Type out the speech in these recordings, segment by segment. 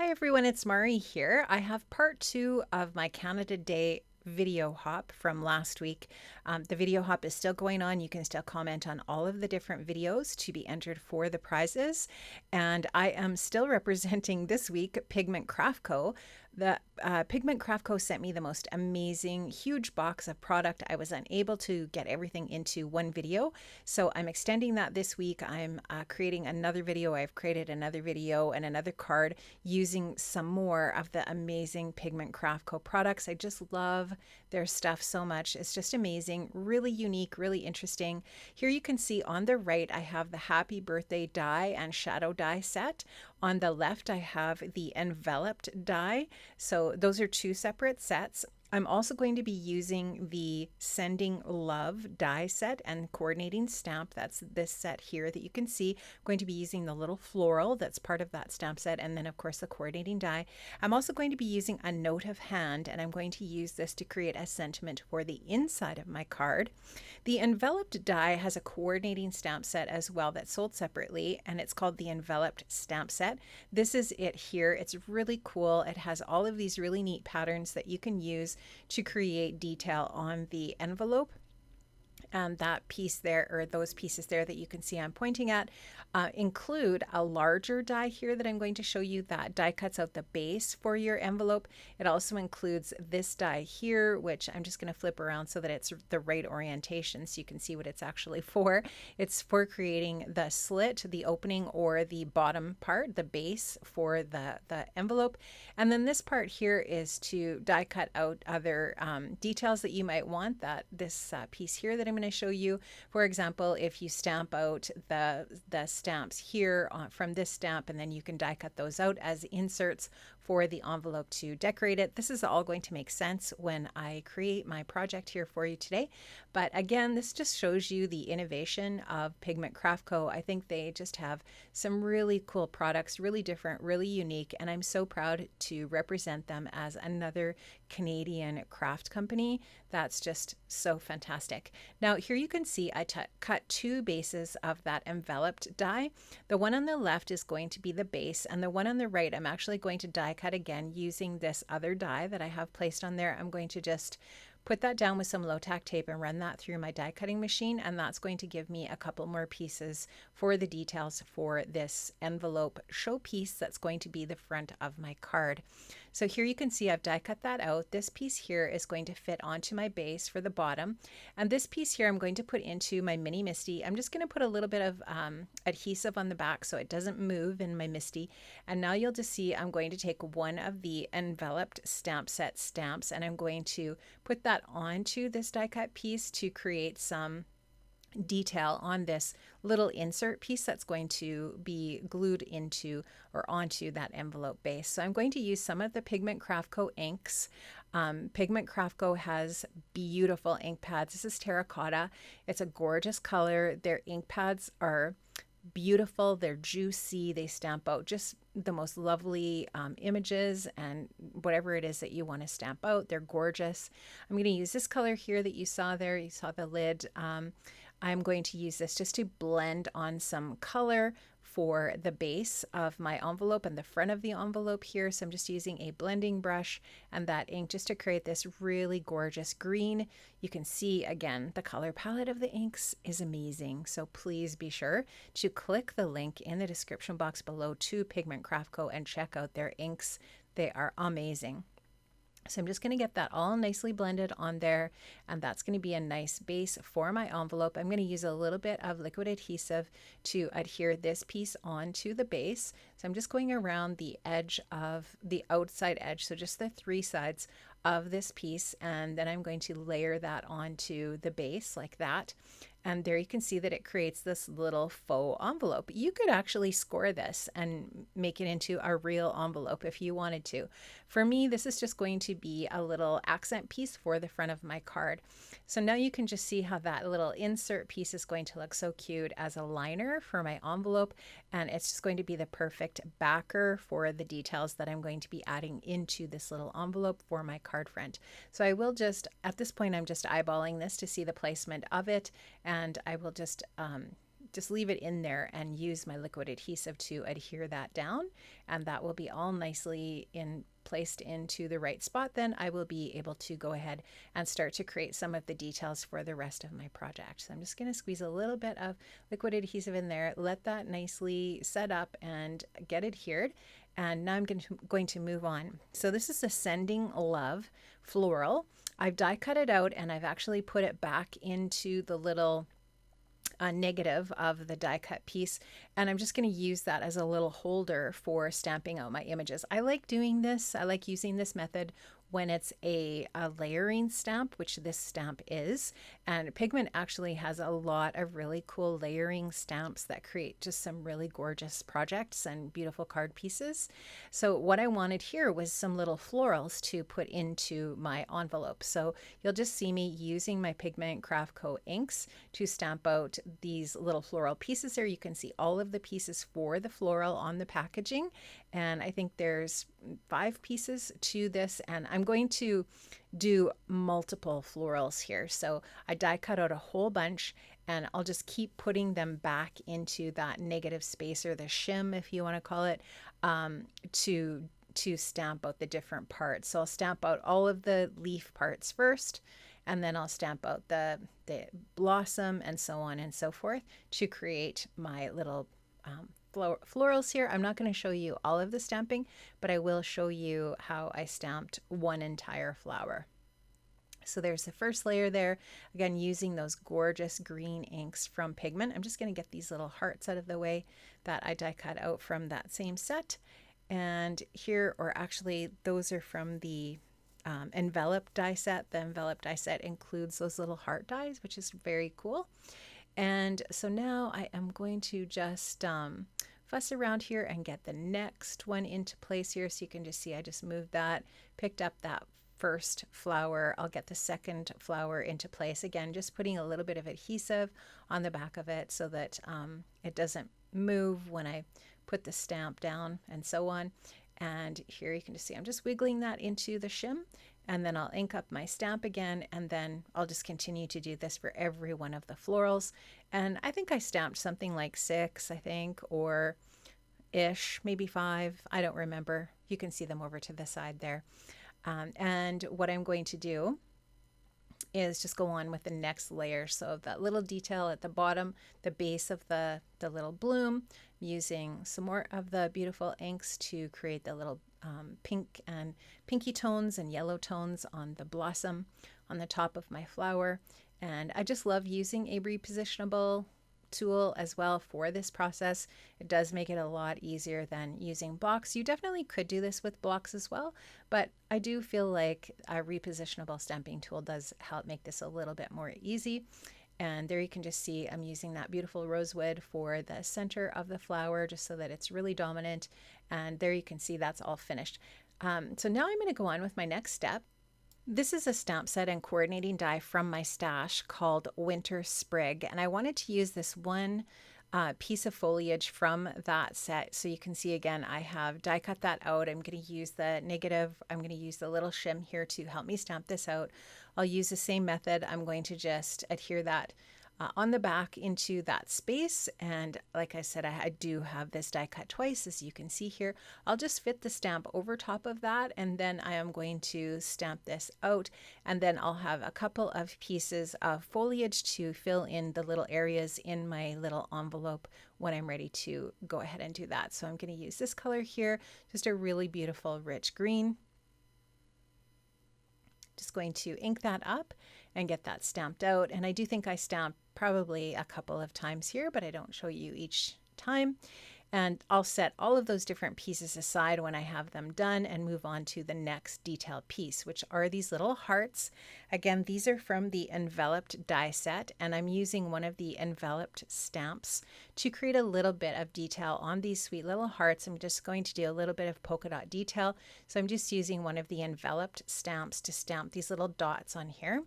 Hi everyone, it's Mari here. I have part two of my Canada Day video hop from last week. The video hop is still going on. You can still comment on all of the different videos to be entered for the prizes. And I am still representing this week Pigment Craft Co. The Pigment Craft Co. sent me the most amazing, huge box of product. I was unable to get everything into one video, so I'm extending that this week. I'm creating another video. I've created another video and another card using some more of the amazing Pigment Craft Co. products. I just love their stuff so much. It's just amazing, really unique, really interesting. Here you can see on the right, I have the Happy Birthday die and shadow die set. On the left, I have the enveloped die. So those are two separate sets. I'm also going to be using the Sending Love die set and coordinating stamp. That's this set here that you can see. I'm going to be using the little floral that's part of that stamp set, and then of course the coordinating die. I'm also going to be using a note of hand, and I'm going to use this to create a sentiment for the inside of my card. The enveloped die has a coordinating stamp set as well that's sold separately, and it's called the enveloped stamp set. This is it here. It's really cool. It has all of these really neat patterns that you can use to create detail on the envelope. And that piece there, or those pieces there that you can see I'm pointing at, include a larger die here that I'm going to show you. That die cuts out the base for your envelope. It also includes this die here, which I'm just going to flip around so that it's the right orientation so you can see what it's actually for. It's for creating the slit, the opening, or the bottom part, the base for the envelope. And then this part here is to die cut out other details that you might want. That this piece here that I'm going to show you. For example, if you stamp out the stamps here from this stamp, and then you can die cut those out as inserts for the envelope to decorate it. This is all going to make sense when I create my project here for you today. But again, this just shows you the innovation of Pigment Craft Co. I think they just have some really cool products, really different, really unique, and I'm so proud to represent them as another Canadian craft company. That's just so fantastic. Now here you can see I cut two bases of that enveloped die. The one on the left is going to be the base, and the one on the right I'm actually going to die cut again using this other die that I have placed on there. I'm going to just put that down with some low tack tape and run that through my die cutting machine, and that's going to give me a couple more pieces for the details for this envelope showpiece that's going to be the front of my card. So here you can see I've die cut that out. This piece here is going to fit onto my base for the bottom, and this piece here I'm going to put into my mini Misty. I'm just going to put a little bit of adhesive on the back so it doesn't move in my Misty. And now you'll just see I'm going to take one of the enveloped stamp set stamps, and I'm going to put that onto this die cut piece to create some detail on this little insert piece that's going to be glued into or onto that envelope base. So I'm going to use some of the Pigment Craft Co. inks. Pigment Craft Co. has beautiful ink pads. This is terracotta. It's a gorgeous color. Their ink pads are beautiful. They're juicy. They stamp out just the most lovely images and whatever it is that you want to stamp out. They're gorgeous. I'm going to use this color here that you saw there. You saw the lid. I'm going to use this just to blend on some color for the base of my envelope and the front of the envelope here. So I'm just using a blending brush and that ink just to create this really gorgeous green. You can see again, the color palette of the inks is amazing. So please be sure to click the link in the description box below to Pigment Craft Co. and check out their inks. They are amazing. So I'm just going to get that all nicely blended on there, and that's going to be a nice base for my envelope. I'm going to use a little bit of liquid adhesive to adhere this piece onto the base. So I'm just going around the edge of the outside edge, so just the three sides of this piece, and then I'm going to layer that onto the base like that. And there you can see that it creates this little faux envelope. You could actually score this and make it into a real envelope if you wanted to. For me, this is just going to be a little accent piece for the front of my card. So now you can just see how that little insert piece is going to look so cute as a liner for my envelope. And it's just going to be the perfect backer for the details that I'm going to be adding into this little envelope for my card front. So I will just, at this point, I'm just eyeballing this to see the placement of it. And I will just just leave it in there and use my liquid adhesive to adhere that down, and that will be all nicely placed into the right spot. Then I will be able to go ahead and start to create some of the details for the rest of my project. So I'm just going to squeeze a little bit of liquid adhesive in there, let that nicely set up and get adhered. And now I'm going to move on. So this is a Sending Love floral. I've die cut it out and I've actually put it back into the little negative of the die cut piece, and I'm just going to use that as a little holder for stamping out my images. I like doing this. I like using this method when it's a layering stamp, which this stamp is. And Pigment actually has a lot of really cool layering stamps that create just some really gorgeous projects and beautiful card pieces. So what I wanted here was some little florals to put into my envelope. So you'll just see me using my Pigment Craft Co inks to stamp out these little floral pieces there. You can see all of the pieces for the floral on the packaging, and I think there's 5 pieces to this, and I'm going to do multiple florals here. So I die cut out a whole bunch, and I'll just keep putting them back into that negative space, or the shim if you want to call it, to stamp out the different parts. So I'll stamp out all of the leaf parts first, and then I'll stamp out the blossom and so on and so forth to create my little florals here. I'm not going to show you all of the stamping, but I will show you how I stamped one entire flower. So there's the first layer there, again using those gorgeous green inks from Pigment. I'm just going to get these little hearts out of the way that I die cut out from that same set. And here, or actually those are from the envelope die set. The envelope die set includes those little heart dies, which is very cool. And so now I am going to just fuss around here and get the next one into place here. So you can just see I just moved that, picked up that first flower. I'll get the second flower into place. Again, just putting a little bit of adhesive on the back of it so that it doesn't move when I put the stamp down and so on. And here you can just see I'm just wiggling that into the shim, and then I'll ink up my stamp again, and then I'll just continue to do this for every one of the florals. And I think I stamped something like 6, I think, or ish, maybe 5. I don't remember. You can see them over to the side there. And what I'm going to do is just go on with the next layer. So that little detail at the bottom, the base of the little bloom, using some more of the beautiful inks to create the little pink and pinky tones and yellow tones on the blossom on the top of my flower. And I just love using a repositionable tool as well for this process. It does make it a lot easier than using blocks. You definitely could do this with blocks as well, but I do feel like a repositionable stamping tool does help make this a little bit more easy. And there you can just see I'm using that beautiful rosewood for the center of the flower just so that it's really dominant. And there you can see that's all finished. So now I'm going to go on with my next step. This is a stamp set and coordinating die from my stash called Winter Sprig, and I wanted to use this one piece of foliage from that set. So you can see again, I have die cut that out. I'm going to use the negative. I'm going to use the little shim here to help me stamp this out. I'll use the same method. I'm going to just adhere that on the back into that space. And like I said, I do have this die cut twice, as you can see here. I'll just fit the stamp over top of that, and then I am going to stamp this out, and then I'll have a couple of pieces of foliage to fill in the little areas in my little envelope when I'm ready to go ahead and do that. So I'm going to use this color here, just a really beautiful rich green. Just going to ink that up and get that stamped out. And I do think I stamped probably a couple of times here, but I don't show you each time. And I'll set all of those different pieces aside when I have them done and move on to the next detailed piece, which are these little hearts. Again, these are from the enveloped die set, and I'm using one of the enveloped stamps to create a little bit of detail on these sweet little hearts. I'm just going to do a little bit of polka dot detail. So I'm just using one of the enveloped stamps to stamp these little dots on here.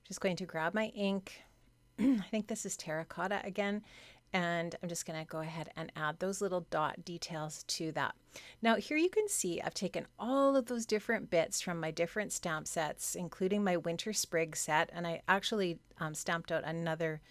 Just going to grab my ink. I think this is terracotta again. And I'm just going to go ahead and add those little dot details to that. Now here you can see I've taken all of those different bits from my different stamp sets, including my Winter Sprig set, and I actually stamped out another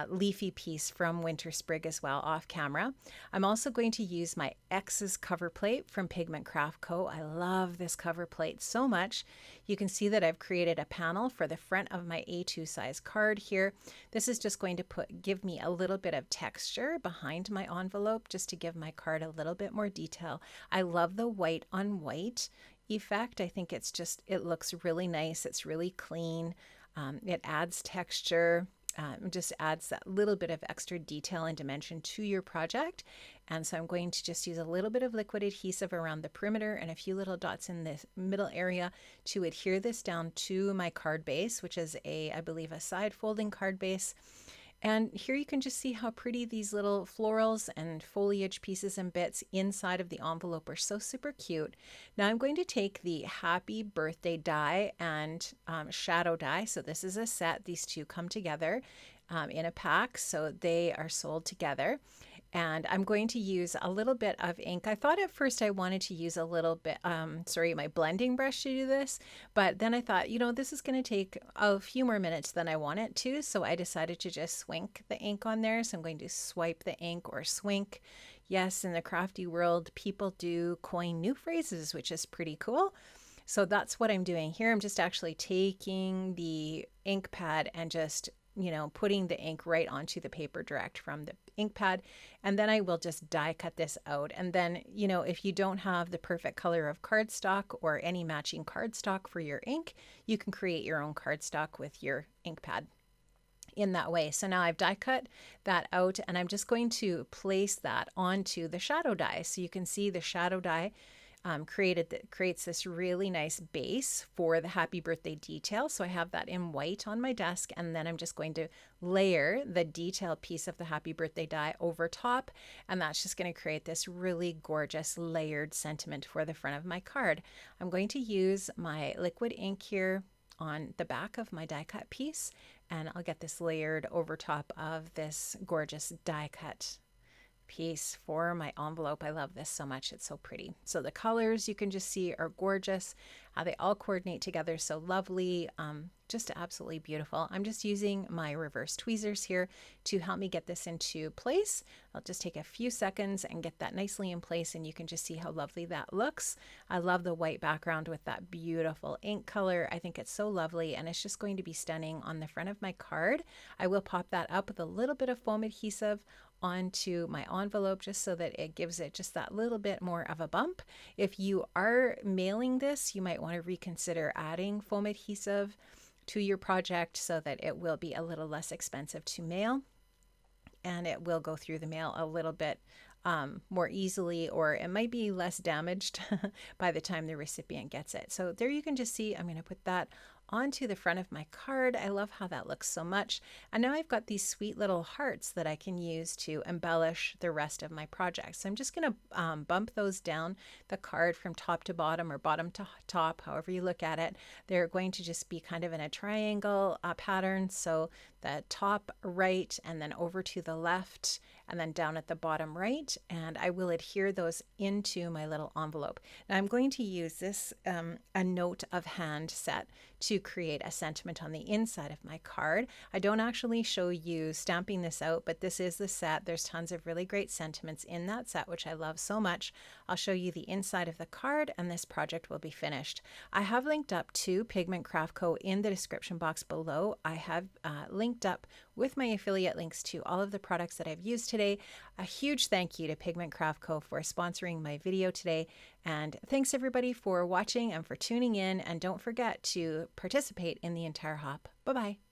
leafy piece from Winter Sprig as well off camera. I'm also going to use my X's cover plate from Pigment Craft Co. I love this cover plate so much. You can see that I've created a panel for the front of my A2 size card here. This is just going to give me a little bit of texture behind my envelope just to give my card a little bit more detail. I love the white on white effect. I think it looks really nice. It's really clean. It adds texture. Just adds that little bit of extra detail and dimension to your project. And so I'm going to just use a little bit of liquid adhesive around the perimeter and a few little dots in this middle area to adhere this down to my card base, which is I believe a side folding card base. And here you can just see how pretty these little florals and foliage pieces and bits inside of the envelope are. So super cute. Now I'm going to take the Happy Birthday die and shadow die. So this is a set. These two come together in a pack. So they are sold together. And I'm going to use a little bit of ink. I thought at first I wanted to use a little bit, my blending brush to do this, but then I thought, this is going to take a few more minutes than I want it to, so I decided to just swink the ink on there. So I'm going to swipe the ink or swink. Yes, in the crafty world, people do coin new phrases, which is pretty cool. So that's what I'm doing here. I'm just actually taking the ink pad and just putting the ink right onto the paper direct from the ink pad. And then I will just die cut this out. And then, if you don't have the perfect color of cardstock or any matching cardstock for your ink, you can create your own cardstock with your ink pad in that way. So now I've die cut that out and I'm just going to place that onto the shadow die. So you can see the shadow die creates this really nice base for the happy birthday detail. So I have that in white on my desk, and then I'm just going to layer the detail piece of the happy birthday die over top, and that's just going to create this really gorgeous layered sentiment for the front of my card. I'm going to use my liquid ink here on the back of my die cut piece, and I'll get this layered over top of this gorgeous die cut piece for my envelope. I love this so much. It's so pretty. So the colors you can just see are gorgeous. How they all coordinate together so lovely. Just absolutely beautiful. I'm just using my reverse tweezers here to help me get this into place. I'll just take a few seconds and get that nicely in place, and you can just see how lovely that looks. I love the white background with that beautiful ink color. I think it's so lovely, and it's just going to be stunning on the front of my card. I will pop that up with a little bit of foam adhesive onto my envelope just so that it gives it just that little bit more of a bump. If you are mailing this, you might want to reconsider adding foam adhesive to your project so that it will be a little less expensive to mail, and it will go through the mail a little bit more easily, or it might be less damaged by the time the recipient gets it. So there you can just see, I'm going to put that onto the front of my card. I love how that looks so much. And now I've got these sweet little hearts that I can use to embellish the rest of my project. So I'm just going to bump those down the card from top to bottom, or bottom to top, however you look at it. They're going to just be kind of in a triangle pattern. So the top right, and then over to the left, and then down at the bottom right, and I will adhere those into my little envelope. Now I'm going to use this a note of hand set to create a sentiment on the inside of my card. I don't actually show you stamping this out, but this is the set. There's tons of really great sentiments in that set, which I love so much. I'll show you the inside of the card, and this project will be finished. I have linked up to Pigment Craft Co. in the description box below. I have linked up with my affiliate links to all of the products that I've used today. A huge thank you to Pigment Craft Co. for sponsoring my video today. And thanks everybody for watching and for tuning in. And don't forget to participate in the entire hop. Bye-bye.